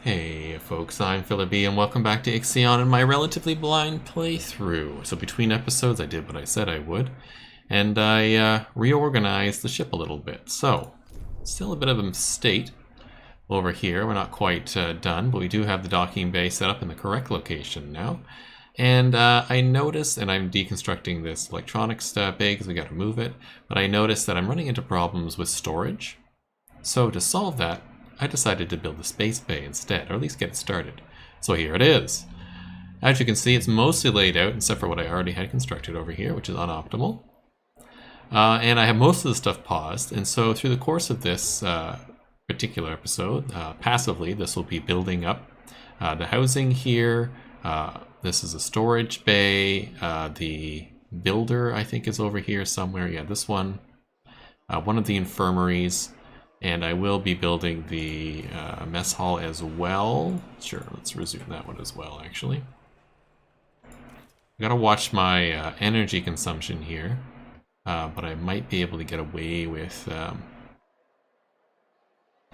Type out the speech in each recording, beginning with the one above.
Hey folks, I'm Philip B, and welcome back to IXION and my relatively blind playthrough. So between episodes I did what I said I would, and I reorganized the ship a little bit. So, still a bit of a state over here. We're not quite done, but we do have the docking bay set up in the correct location now. And I noticed, and I'm deconstructing this electronics bay because we got to move it, but I noticed that I'm running into problems with storage. So to solve that, I decided to build a space bay instead, or at least get it started. So here it is. As you can see, it's mostly laid out, except for what I already had constructed over here, which is unoptimal. And I have most of the stuff paused, and so through the course of this particular episode, passively, this will be building up the housing here. This is a storage bay. The builder, I think, is over here somewhere. Yeah, this one. One of the infirmaries. And I will be building the mess hall as well. Sure, let's resume that one as well, actually. I gotta watch my energy consumption here, but I might be able to get away with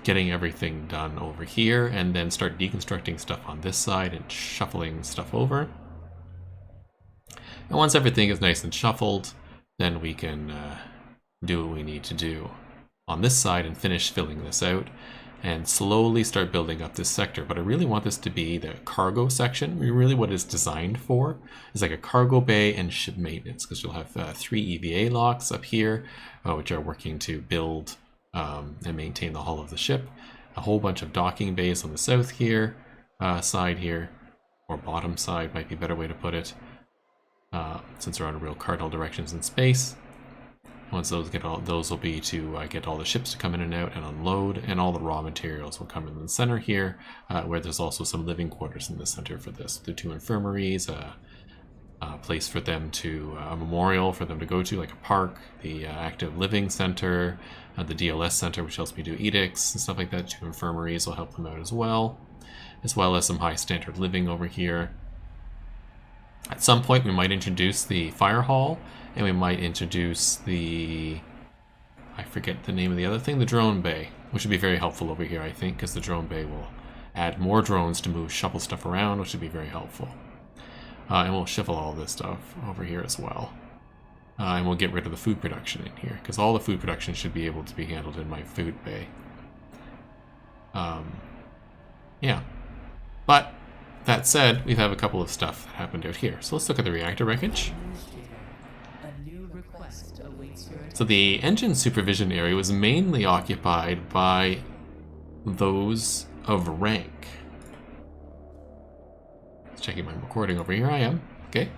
getting everything done over here, and then start deconstructing stuff on this side and shuffling stuff over. And once everything is nice and shuffled, then we can do what we need to do on this side and finish filling this out and slowly start building up this sector. But I really want this to be the cargo section. Really what it's designed for is like a cargo bay and ship maintenance, because you'll have 3 EVA locks up here, which are working to build and maintain the hull of the ship. A whole bunch of docking bays on the south here, side here, or bottom side might be a better way to put it, since they're on real cardinal directions in space. Once those those will be to get all the ships to come in and out and unload, and all the raw materials will come in the center here, where there's also some living quarters in the center for this. The 2 infirmaries, a place for them to, a memorial for them to go to, like a park, the active living center, the DLS center, which helps me do edicts and stuff like that. 2 infirmaries will help them out as well as some high standard living over here. At some point we might introduce the fire hall, and we might introduce the, I forget the name of the other thing, the drone bay, which would be very helpful over here, I think, because the drone bay will add more drones to shuffle stuff around, which would be very helpful. And we'll shuffle all this stuff over here as well. And we'll get rid of the food production in here, because all the food production should be able to be handled in my food bay. Yeah. But, that said, we have a couple of stuff that happened out here. So let's look at the reactor wreckage. So the engine supervision area was mainly occupied by those of rank. Checking my recording over here. I am. Okay.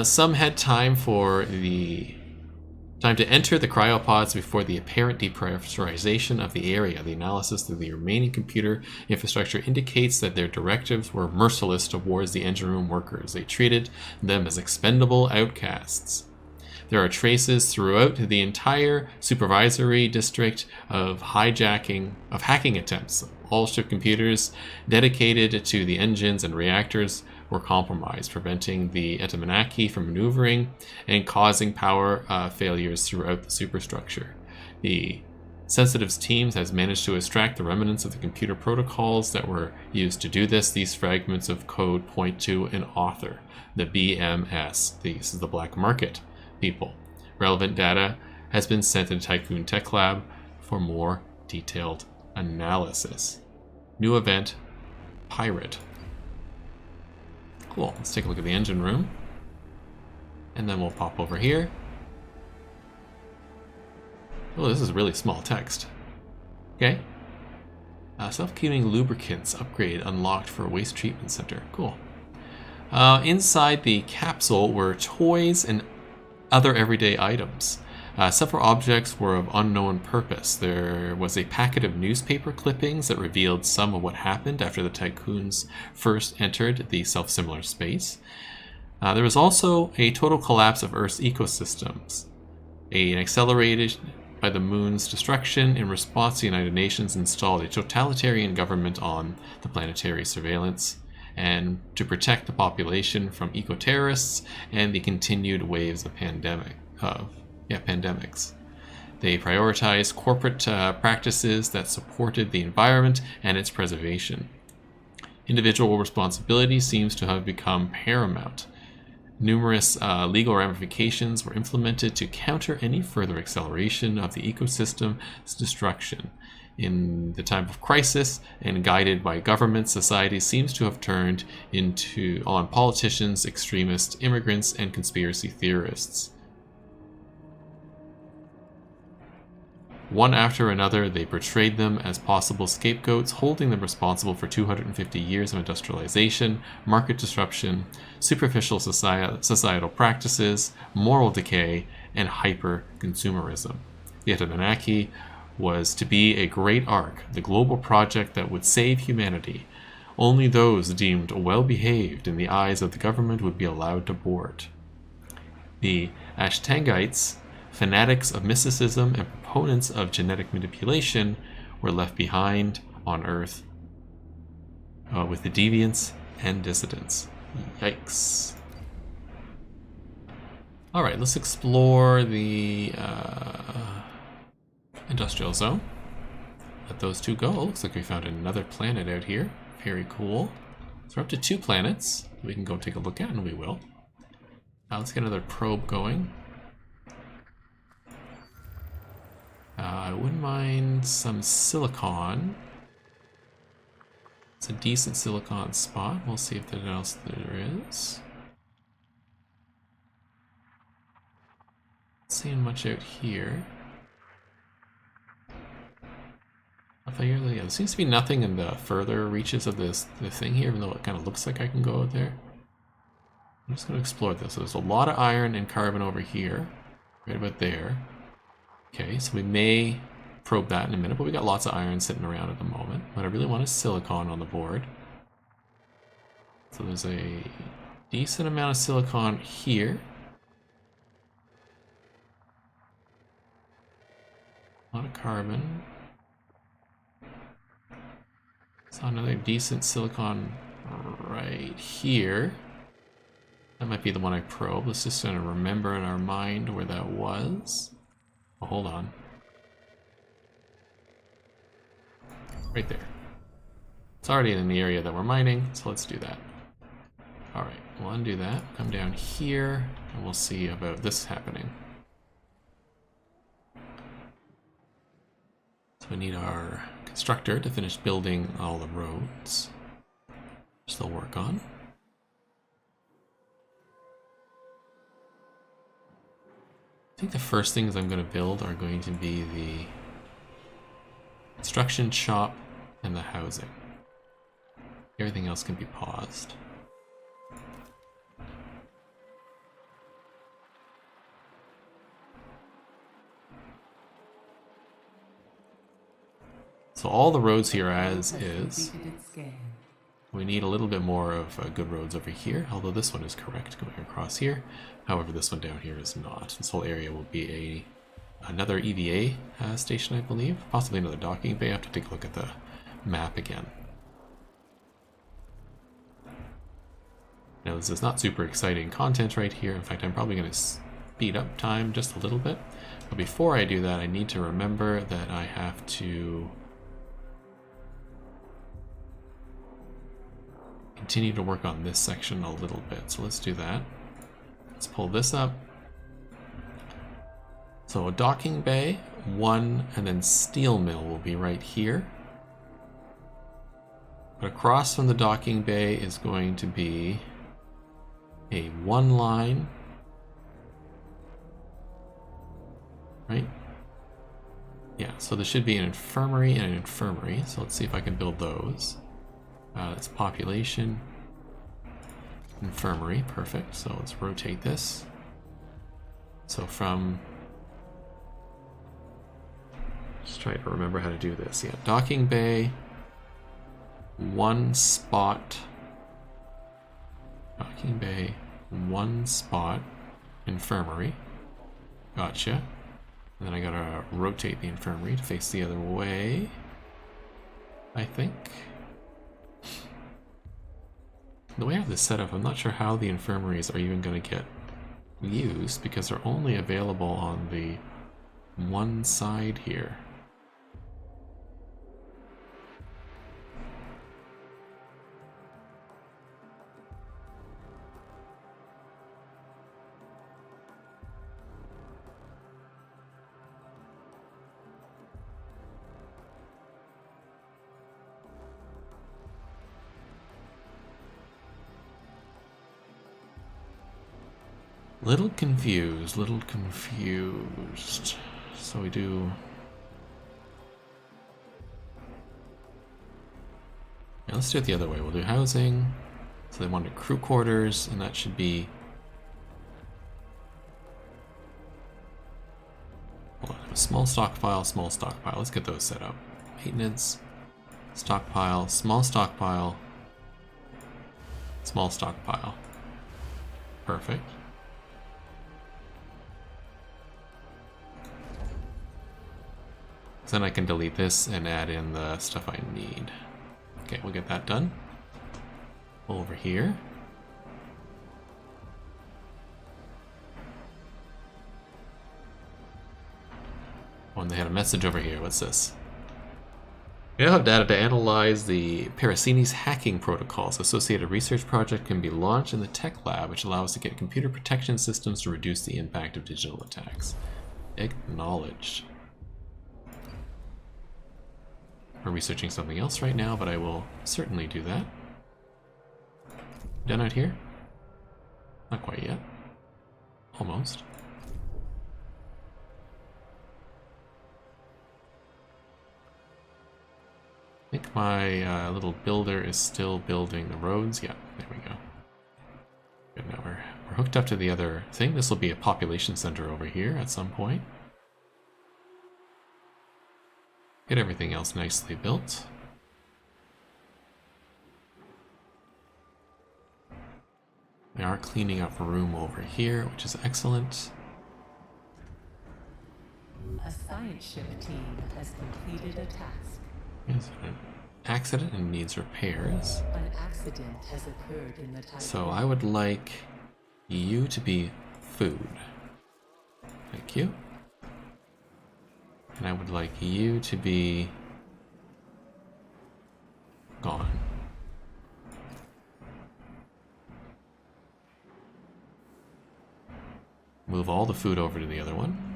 Some had time to enter the cryopods before the apparent depressurization of the area. The analysis of the remaining computer infrastructure indicates that their directives were merciless towards the engine room workers. They treated them as expendable outcasts. There are traces throughout the entire supervisory district of hacking attempts. All ship computers dedicated to the engines and reactors were compromised, preventing the Etamanaki from maneuvering and causing power failures throughout the superstructure. The Sensitives teams has managed to extract the remnants of the computer protocols that were used to do this. These fragments of code point to an author, the BMS. This is the black market people. Relevant data has been sent to the Tiqqan Tech Lab for more detailed analysis. New event, Pirate. Cool, let's take a look at the engine room. And then we'll pop over here. Oh, this is really small text. Okay. Self-cleaning lubricants upgrade unlocked for a waste treatment center. Cool. Inside the capsule were toys and other everyday items. Several objects were of unknown purpose. There was a packet of newspaper clippings that revealed some of what happened after the Tycoons first entered the self-similar space. There was also a total collapse of Earth's ecosystems. An accelerated by the moon's destruction. In response, the United Nations installed a totalitarian government on the planetary surveillance and to protect the population from eco-terrorists and the continued waves of pandemics. They prioritized corporate practices that supported the environment and its preservation. Individual responsibility seems to have become paramount. Numerous legal ramifications were implemented to counter any further acceleration of the ecosystem's destruction. In the time of crisis, and guided by government, society seems to have turned on politicians, extremists, immigrants, and conspiracy theorists. One after another, they portrayed them as possible scapegoats, holding them responsible for 250 years of industrialization, market disruption, superficial societal practices, moral decay, and hyper-consumerism. The Anunnaki was to be a great ark, the global project that would save humanity. Only those deemed well-behaved in the eyes of the government would be allowed to board. The Ashtangites, fanatics of mysticism and proponents of genetic manipulation, were left behind on Earth with the deviants and dissidents. Yikes. Alright, let's explore the industrial zone. Let those two go. Oh, looks like we found another planet out here. Very cool. So we're up to 2 planets we can go take a look at, and we will. Now let's get another probe going. I wouldn't mind some silicon. It's a decent silicon spot. We'll see if there's anything else there is. Not seeing much out here. There seems to be nothing in the further reaches of the thing here, even though it kind of looks like I can go out there. I'm just going to explore this. So there's a lot of iron and carbon over here, right about there. Okay, so we may probe that in a minute, but we got lots of iron sitting around at the moment. What I really want is silicon on the board. So there's a decent amount of silicon here. A lot of carbon. Saw another decent silicon right here. That might be the one I probed. Let's just sort of remember in our mind where that was. Oh, hold on. Right there. It's already in the area that we're mining, so let's do that. Alright, we'll undo that. Come down here, and we'll see about this happening. So we need our constructor to finish building all the roads. Still work on. I think the first things I'm going to build are going to be the construction shop and the housing. Everything else can be paused. So all the roads here as is. We need a little bit more of good roads over here, although this one is correct going across here. However, this one down here is not. This whole area will be another EVA station, I believe. Possibly another docking bay. I have to take a look at the map again. Now, this is not super exciting content right here. In fact, I'm probably going to speed up time just a little bit. But before I do that, I need to remember that I have to continue to work on this section a little bit. So let's do that. Let's pull this up. So a docking bay, 1, and then steel mill will be right here. But across from the docking bay is going to be a 1 line, right? Yeah, so there should be an infirmary and an infirmary. So let's see if I can build those. That's population, infirmary, perfect. So let's rotate this. So from, just try to remember how to do this. Yeah, docking bay, 1 spot, docking bay, 1 spot, infirmary. Gotcha. And then I gotta rotate the infirmary to face the other way, I think. The way I have this set up, I'm not sure how the infirmaries are even going to get used because they're only available on the one side here. Little confused, little confused. So we do... Yeah, let's do it the other way. We'll do housing. So they wanted crew quarters, and that should be... Hold on, a small stockpile, small stockpile. Let's get those set up. Maintenance, stockpile, small stockpile, small stockpile. Perfect. So then I can delete this and add in the stuff I need. Okay, we'll get that done. Over here. Oh, and they had a message over here. What's this? We now have data to analyze the Paracini's hacking protocols. Associated research project can be launched in the tech lab, which allows us to get computer protection systems to reduce the impact of digital attacks. Acknowledged. We're researching something else right now, but I will certainly do that. Done out here? Not quite yet. Almost. I think my little builder is still building the roads. Yeah, there we go. Good, now we're hooked up to the other thing. This will be a population center over here at some point. Get everything else nicely built. We are cleaning up room over here, which is excellent. A science ship team has completed a task. Is it an accident and needs repairs? An accident has occurred in the Tiqqan. So I would like you to be food. Thank you. And I would like you to be gone. Move all the food over to the other one.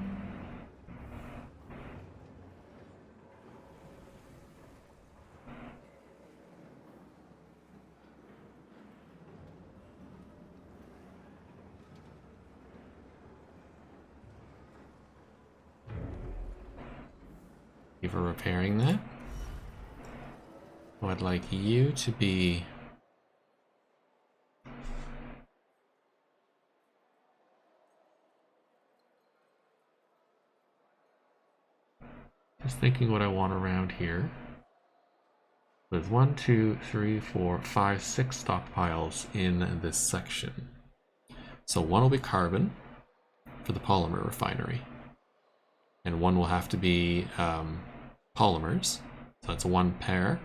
Thank you for repairing that. I'd like you to be... Just thinking what I want around here. There's 1, 2, 3, 4, 5, 6 stockpiles in this section. So one will be carbon for the polymer refinery. And one will have to be polymers. So that's 1 pair.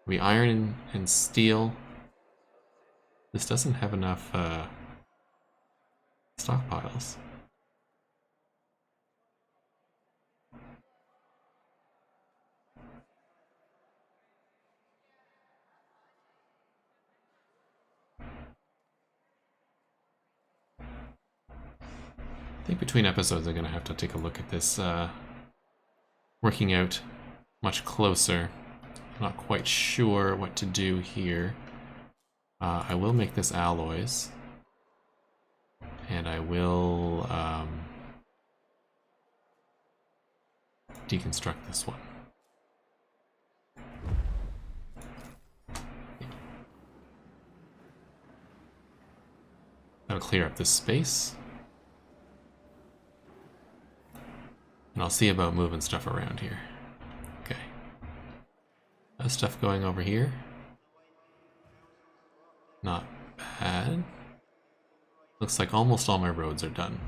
We iron and steel. This doesn't have enough stockpiles. I think between episodes I'm going to have to take a look at this, working out much closer. I'm not quite sure what to do here. I will make this alloys, and I will deconstruct this one. That'll clear up this space. And I'll see about moving stuff around here. Okay. That stuff going over here. Not bad. Looks like almost all my roads are done.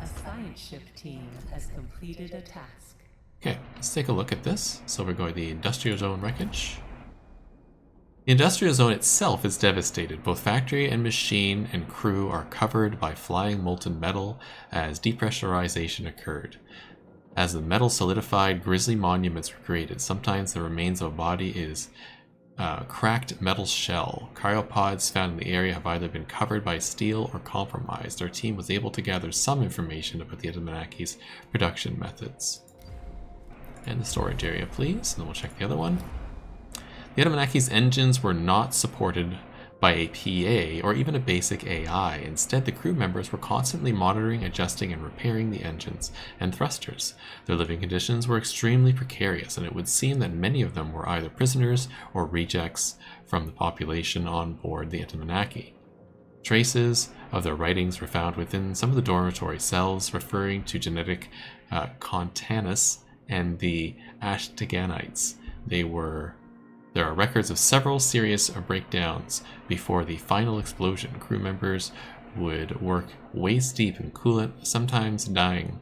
A science ship team has completed a task. Okay, let's take a look at this. So we're going to the industrial zone wreckage. The industrial zone itself is devastated. Both factory and machine and crew are covered by flying molten metal as depressurization occurred. As the metal solidified, grisly monuments were created. Sometimes the remains of a body is cracked metal shell. Cryopods found in the area have either been covered by steel or compromised. Our team was able to gather some information about the Anunnakis' production methods. And the storage area, please. And then we'll check the other one. The Anunnakis' engines were not supported by a PA or even a basic AI. Instead, the crew members were constantly monitoring, adjusting, and repairing the engines and thrusters. Their living conditions were extremely precarious, and it would seem that many of them were either prisoners or rejects from the population on board the Itamanaki. Traces of their writings were found within some of the dormitory cells, referring to genetic Contanus and the Ashtiganites. There are records of several serious breakdowns before the final explosion. Crew members would work waist deep in coolant, sometimes dying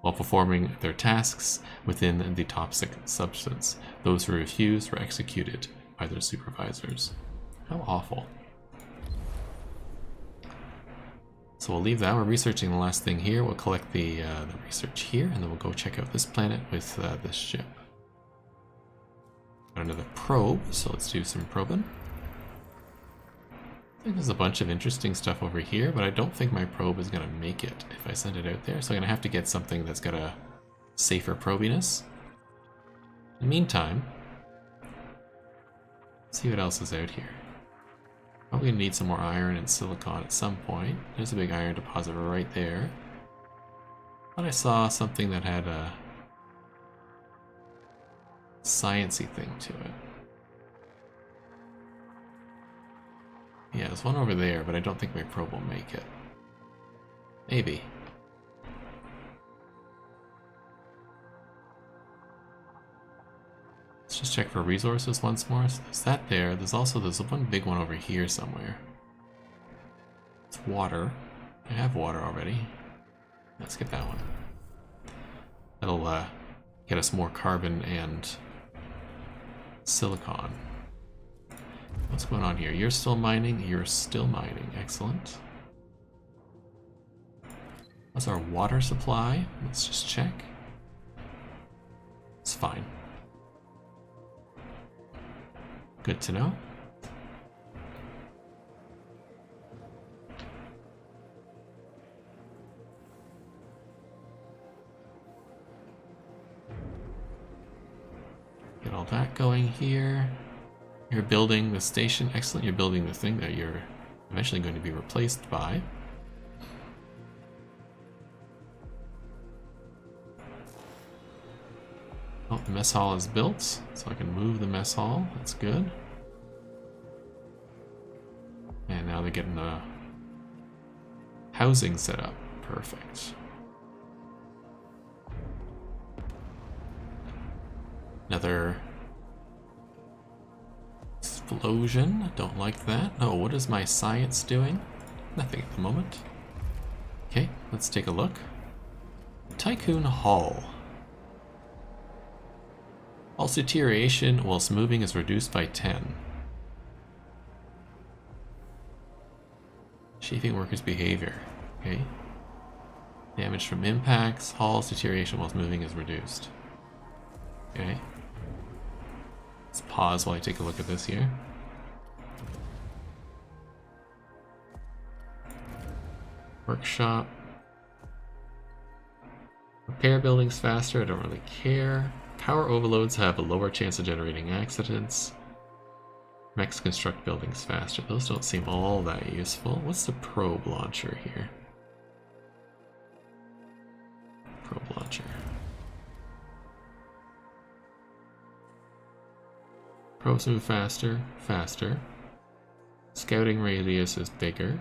while performing their tasks within the toxic substance. Those who refused were executed by their supervisors. How awful. So we'll leave that. We're researching the last thing here. We'll collect the research here, and then we'll go check out this planet with this ship. Got another probe, so let's do some probing. I think there's a bunch of interesting stuff over here, but I don't think my probe is going to make it if I send it out there. So I'm going to have to get something that's got a safer probiness. In the meantime, let's see what else is out here. Probably going to need some more iron and silicon at some point. There's a big iron deposit right there. Thought I saw something that had a sciencey thing to it. Yeah, there's one over there, but I don't think my probe will make it. Maybe. Let's just check for resources once more. So there's that there. There's one big one over here somewhere. It's water. I have water already. Let's get that one. That'll get us more carbon and silicon. What's going on here? You're still mining? You're still mining. Excellent. What's our water supply? Let's just check. It's fine. Good to know. Get all that going here. You're building the station. Excellent. You're building the thing that you're eventually going to be replaced by. Oh, the mess hall is built, so I can move the mess hall. That's good. And now they're getting the housing set up. Perfect. Another explosion. Don't like that. Oh, what is my science doing? Nothing at the moment. Okay, let's take a look. Tycoon Hall. Pulse deterioration whilst moving is reduced by 10. Shaping workers' behavior. Okay. Damage from impacts. Hull's deterioration whilst moving is reduced. Okay. Let's pause while I take a look at this here. Workshop. Repair buildings faster. I don't really care. Power overloads have a lower chance of generating accidents. Mechs construct buildings faster. Those don't seem all that useful. What's the probe launcher here? Probe launcher. Probes move faster, faster. Scouting radius is bigger.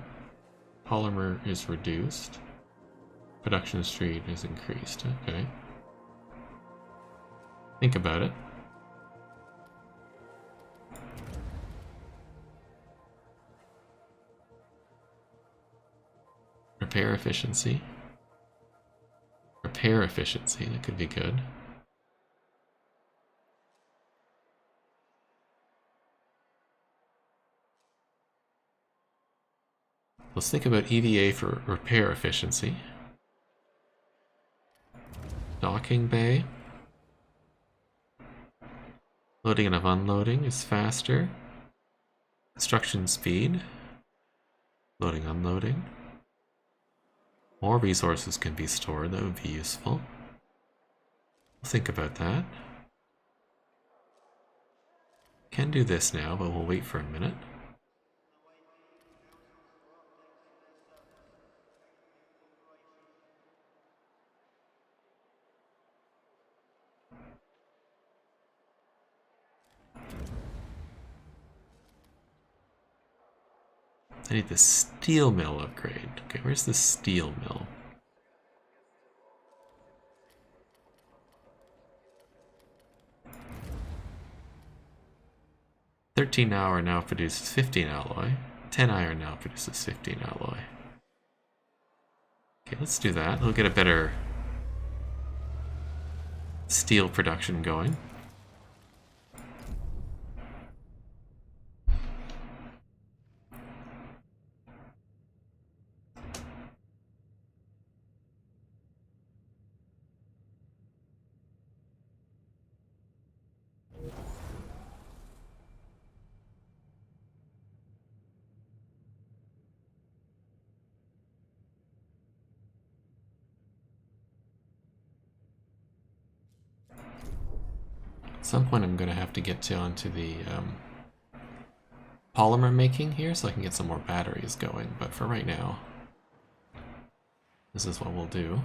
Polymer is reduced. Production speed is increased. Okay. Think about it. Repair efficiency. Repair efficiency, that could be good. Let's think about EVA for repair efficiency. Docking bay. Loading and unloading is faster. Construction speed. Loading, unloading. More resources can be stored, that would be useful. We'll think about that. Can do this now, but we'll wait for a minute. I need the steel mill upgrade. Okay, where's the steel mill? $13 iron now produces 15 alloy. 10 iron now produces 15 alloy. Okay, let's do that. We'll get a better steel production going. At some point I'm going to have to get onto the polymer making here so I can get some more batteries going, but for right now, this is what we'll do.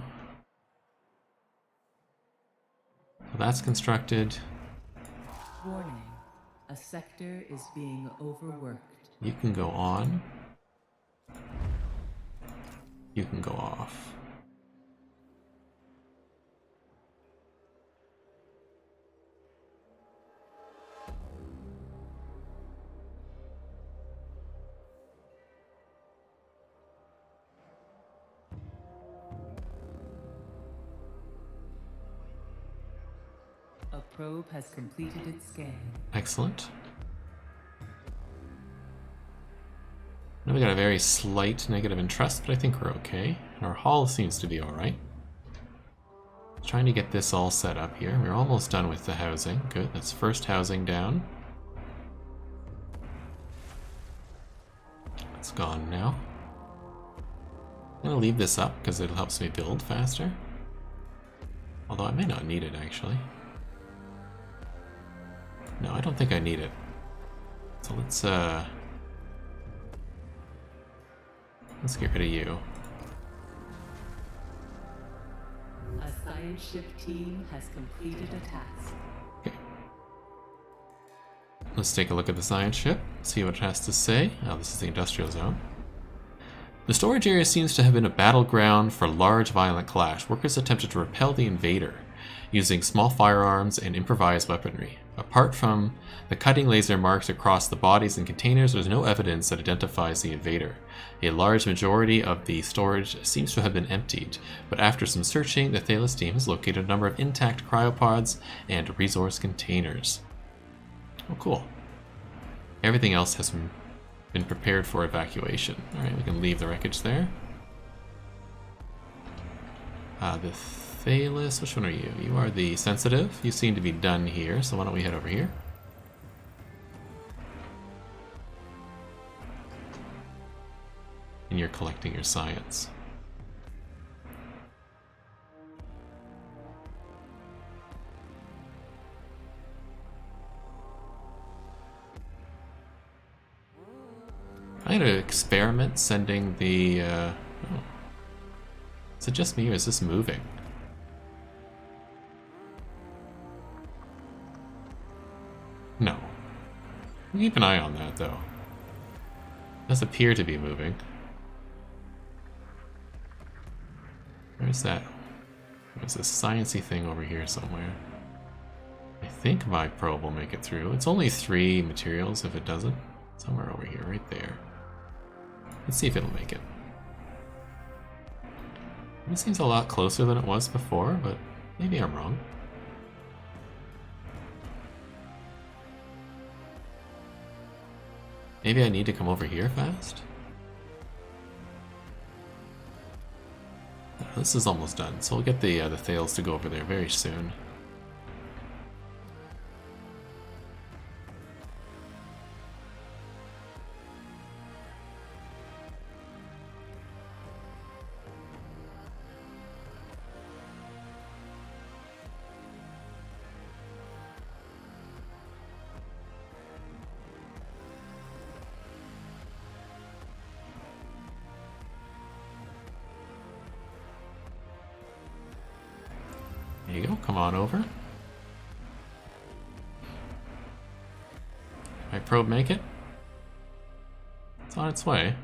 So that's constructed. Warning. A sector is being overworked. You can go on. You can go off. A probe has completed its scan. Excellent. Now we got a very slight negative in trust, but I think we're okay. And our hull seems to be alright. Trying to get this all set up here. We're almost done with the housing. Good, that's first housing down. It's gone now. I'm gonna leave this up because it helps me build faster. Although I may not need it actually. No, I don't think I need it. So let's get rid of you. A science ship team has completed a task. Okay. Let's take a look at the science ship, see what it has to say. Oh, this is the industrial zone. The storage area seems to have been a battleground for large violent clash. Workers attempted to repel the invader using small firearms and improvised weaponry. Apart from the cutting laser marks across the bodies and containers, there's no evidence that identifies the invader. A large majority of the storage seems to have been emptied, but after some searching, the Thalos team has located a number of intact cryopods and resource containers. Oh, cool. Everything else has been prepared for evacuation. Alright, we can leave the wreckage there. The Thalos, which one are you? You are the sensitive. You seem to be done here, so why don't we head over here? And you're collecting your science. I'm gonna experiment sending the, oh. Is it just me or is this moving? No. Keep an eye on that, though. It does appear to be moving. Where's that? There's a sciencey thing over here somewhere. I think my probe will make it through. It's only 3 materials if it doesn't. Somewhere over here, right there. Let's see if it'll make it. It seems a lot closer than it was before, but maybe I'm wrong. Maybe I need to come over here fast? This is almost done, so we'll get the Thales to go over there very soon. There you go, come on over. My probe make it? It's on its way.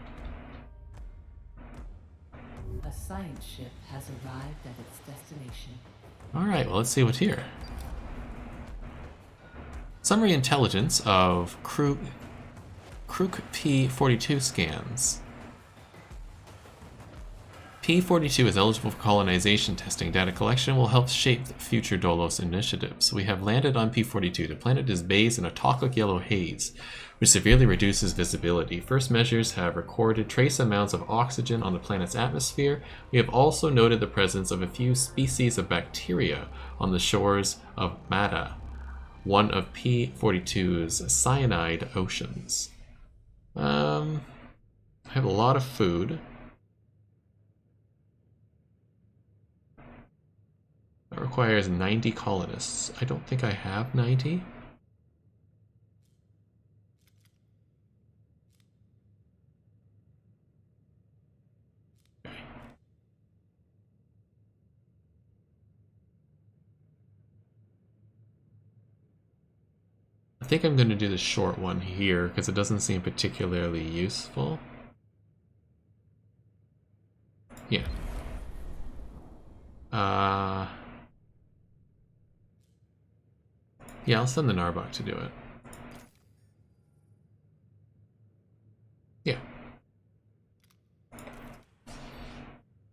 science ship has arrived at its destination. Alright, well, let's see what's here. Summary intelligence of Kruk P42 scans. P42 is eligible for colonization testing. Data collection will help shape future Dolos initiatives. We have landed on P42. The planet is bathed in a toxic yellow haze, which severely reduces visibility. First measures have recorded trace amounts of oxygen on the planet's atmosphere. We have also noted the presence of a few species of bacteria on the shores of Mata, one of P42's cyanide oceans. I have a lot of food. That requires 90 colonists. I don't think I have 90. Okay. I think I'm going to do the short one here because it doesn't seem particularly useful. Yeah. Yeah, I'll send the Narbok to do it. Yeah.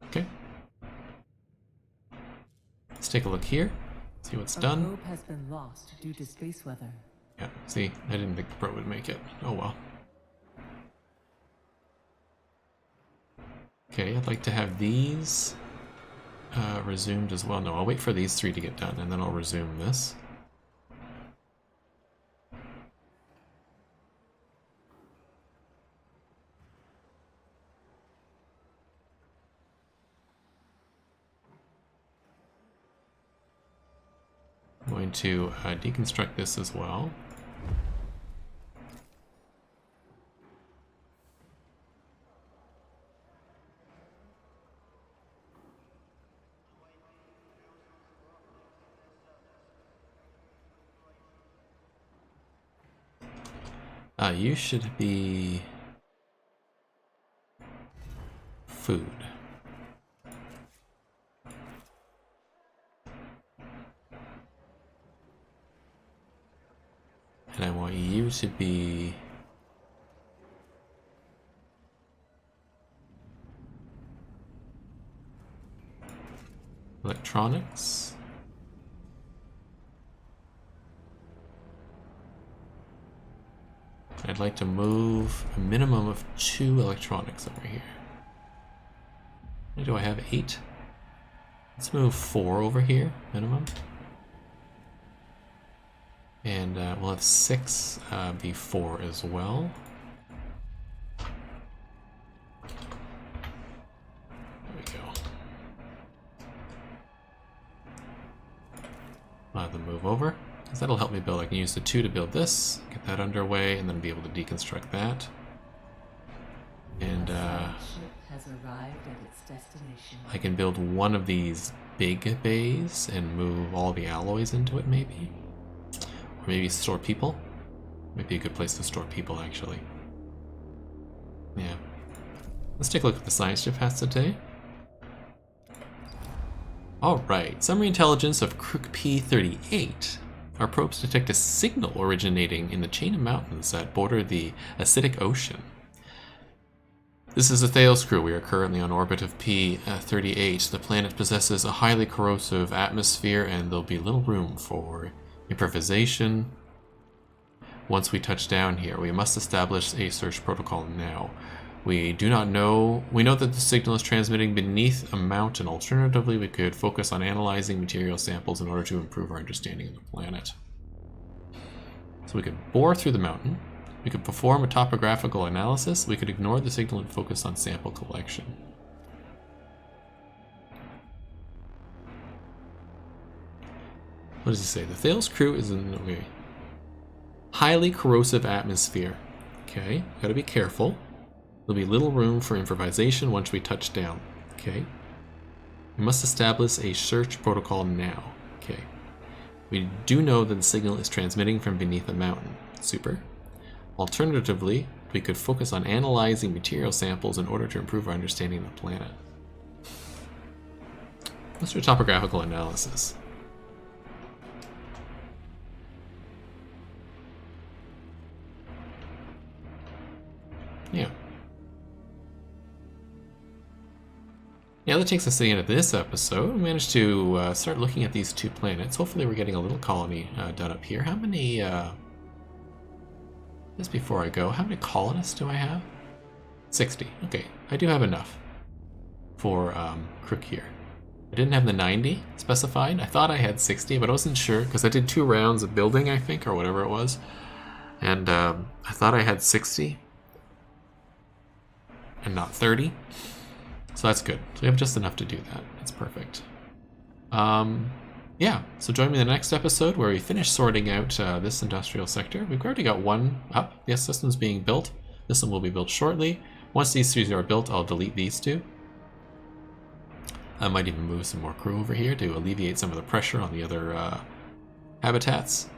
Okay. Let's take a look here. See what's done. A probe has been lost due to space weather. Yeah, see, I didn't think the probe would make it. Oh well. Okay, I'd like to have these resumed as well. No, I'll wait for these 3 to get done and then I'll resume this. I'm going to deconstruct this as well. You should be food. And I want you to be electronics. I'd like to move a minimum of 2 electronics over here. Do I have 8? Let's move 4 over here, minimum. And we'll have 6 be 4 as well. There we go. I'll have them move over. Because that'll help me build. I can use the 2 to build this, get that underway, and then be able to deconstruct that. And has arrived at its destination. I can build one of these big bays and move all the alloys into it, maybe. Or maybe store people. Might be a good place to store people, actually. Yeah. Let's take a look at what the science ship has today. Alright, summary intelligence of Kruk P38. Our probes detect a signal originating in the chain of mountains that border the acidic ocean. This is a Theos crew. We are currently on orbit of P38. The planet possesses a highly corrosive atmosphere and there'll be little room for improvisation. Once we touch down here, we must establish a search protocol now. We know that the signal is transmitting beneath a mountain. Alternatively, we could focus on analyzing material samples in order to improve our understanding of the planet. So we could bore through the mountain. We could perform a topographical analysis. We could ignore the signal and focus on sample collection. What does he say? The Thales crew is in a highly corrosive atmosphere. Okay, gotta be careful. There'll be little room for improvisation once we touch down. Okay. We must establish a search protocol now. Okay. We do know that the signal is transmitting from beneath a mountain. Super. Alternatively, we could focus on analyzing material samples in order to improve our understanding of the planet. Let's do topographical analysis. Yeah. Yeah, that takes us to the end of this episode. We managed to start looking at these 2 planets. Hopefully we're getting a little colony done up here. How many, just before I go, how many colonists do I have? 60. Okay, I do have enough for Crook here. I didn't have the 90 specified. I thought I had 60, but I wasn't sure because I did 2 rounds of building, I think, or whatever it was. And I thought I had 60 and not 30. So that's good. So we have just enough to do that. That's perfect. Yeah, so join me in the next episode where we finish sorting out this industrial sector. We've already got 1 up. Yes, this one's being built. This one will be built shortly. Once these 3 are built, I'll delete these 2. I might even move some more crew over here to alleviate some of the pressure on the other habitats.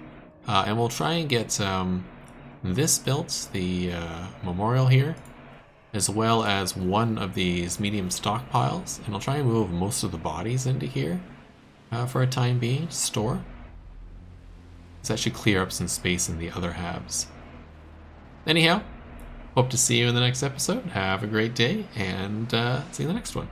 And we'll try and get this built, the memorial here, as well as 1 of these medium stockpiles. And I'll try and move most of the bodies into here for a time being, to store. So that should clear up some space in the other halves. Anyhow, hope to see you in the next episode. Have a great day, and see you in the next one.